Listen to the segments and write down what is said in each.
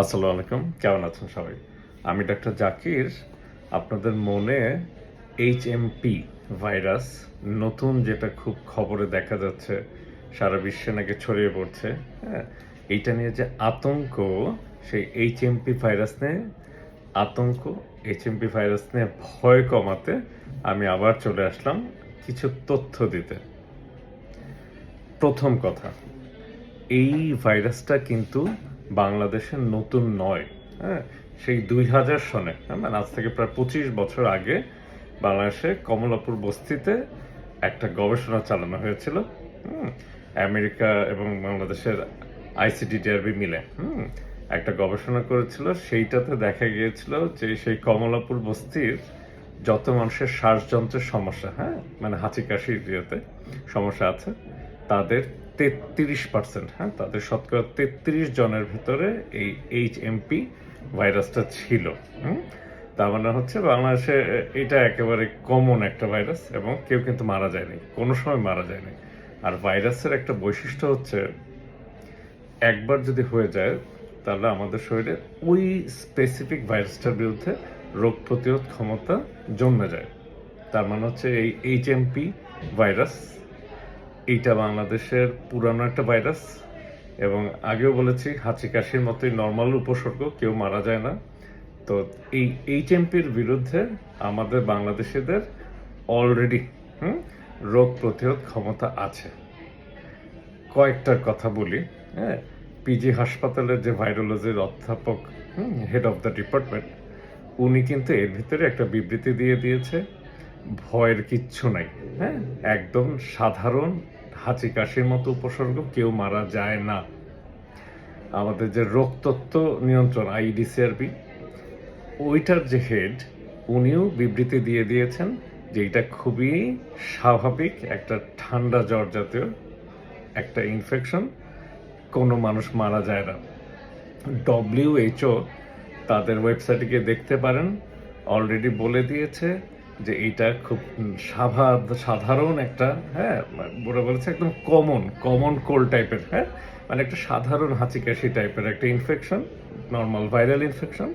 আসসালামু আলাইকুম, কেমন আছেন সবাই? আমি ডাক্তার জাকির। আপনাদের মনে HMP ভাইরাস নতুন যেটা খুব খবরে দেখা যাচ্ছে, সারা বিশ্বে নাকি ছড়িয়ে পড়ছে, হ্যাঁ? এইটা নিয়ে যে আতঙ্ক, সেই HMP ভাইরাস নিয়ে আতঙ্ক, HMP ভাইরাস নিয়ে ভয় কমাতে আমি আবার চলে আসলাম কিছু তথ্য দিতে। প্রথম কথা, এই ভাইরাসটা কিন্তু বাংলাদেশের নতুন নয়, হ্যাঁ? সেই 2000 সনে, মানে আজ থেকে প্রায় 25 বছর আগে বাংলাদেশে কমলাপুর বস্তিতে একটা গবেষণা চালানো হয়েছিল। আমেরিকা এবং বাংলাদেশের ICDDRB মিলে একটা গবেষণা করেছিল। সেইটাতে দেখা গিয়েছিল যে সেই কমলাপুর বস্তির যত মানুষের শ্বাসযন্ত্রের সমস্যা, হ্যাঁ, মানে হাঁচি কাশির ইয়েতে সমস্যা আছে, তাদের 33%, হ্যাঁ, তাদের শতকরা 33 জনের ভিতরে এই HMP ভাইরাসটা ছিল। তার মানে হচ্ছে বাংলাদেশে এটা একেবারে কমন একটা ভাইরাস এবং কেউ কিন্তু মারা যায়নি, কোনো সময় মারা যায়নি। আর ভাইরাসের একটা বৈশিষ্ট্য হচ্ছে একবার যদি হয়ে যায় তাহলে আমাদের শরীরে ওই স্পেসিফিক ভাইরাসটার বিরুদ্ধে রোগ প্রতিরোধ ক্ষমতা জন্মে যায়। তার মানে হচ্ছে এই HMP ভাইরাস, এইটা বাংলাদেশের পুরানো একটা ভাইরাস এবং আগেও বলেছি হাঁচি কাশির মতোই নর্মাল উপসর্গ, কেউ মারা যায় না। তো এই HMPর বিরুদ্ধে আমাদের বাংলাদেশিদের অলরেডি রোগ প্রতিরোধ ক্ষমতা আছে। কয়েকটার কথা বলি, হ্যাঁ। পিজি হাসপাতালের যে ভাইরোলজির অধ্যাপক, হেড অফ দ্য ডিপার্টমেন্ট, উনি কিন্তু এর ভিতরে একটা বিবৃতি দিয়ে দিয়েছে, ভয়ের কিচ্ছু নাই, হ্যাঁ, একদম সাধারণ হাঁচি কাশির মতো উপসর্গ, কেউ মারা যায় না। আমাদের যে রোগতত্ত্ব নিয়ন্ত্রণ IDCRB, ওইটার যে হেড, উনিও বিবৃতি দিয়ে দিয়েছেন যে এটা খুবই স্বাভাবিক একটা ঠান্ডা জ্বর জাতীয় একটা ইনফেকশন, কোনো মানুষ মারা যায় না। WHO তাদের ওয়েবসাইটে গিয়ে দেখতে পারেন, অলরেডি বলে দিয়েছে যে এইটা খুব সাধারণ একটা, হ্যাঁ, ওরা বলেছে একদম কমন কোল্ড টাইপের, হ্যাঁ, মানে একটা সাধারণ হাঁচি কাশি টাইপের একটা ইনফেকশন, নর্মাল ভাইরাল ইনফেকশন।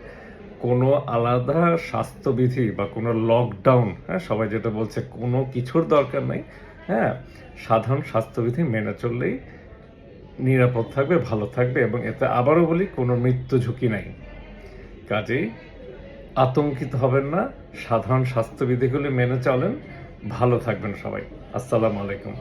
কোনো আলাদা স্বাস্থ্যবিধি বা কোনো লকডাউন, হ্যাঁ, সবাই যেটা বলছে, কোনো কিছুর দরকার নেই, হ্যাঁ, সাধারণ স্বাস্থ্যবিধি মেনে চললেই নিরাপদ থাকবে, ভালো থাকবে এবং এতে আবারও বলি কোনো মৃত্যু ঝুঁকি নাই। কাজেই আতঙ্কিত হবেন না, সাধারণ স্বাস্থ্যবিধিগুলি মেনে চলেন, ভালো থাকবেন সবাই। আসসালামু আলাইকুম।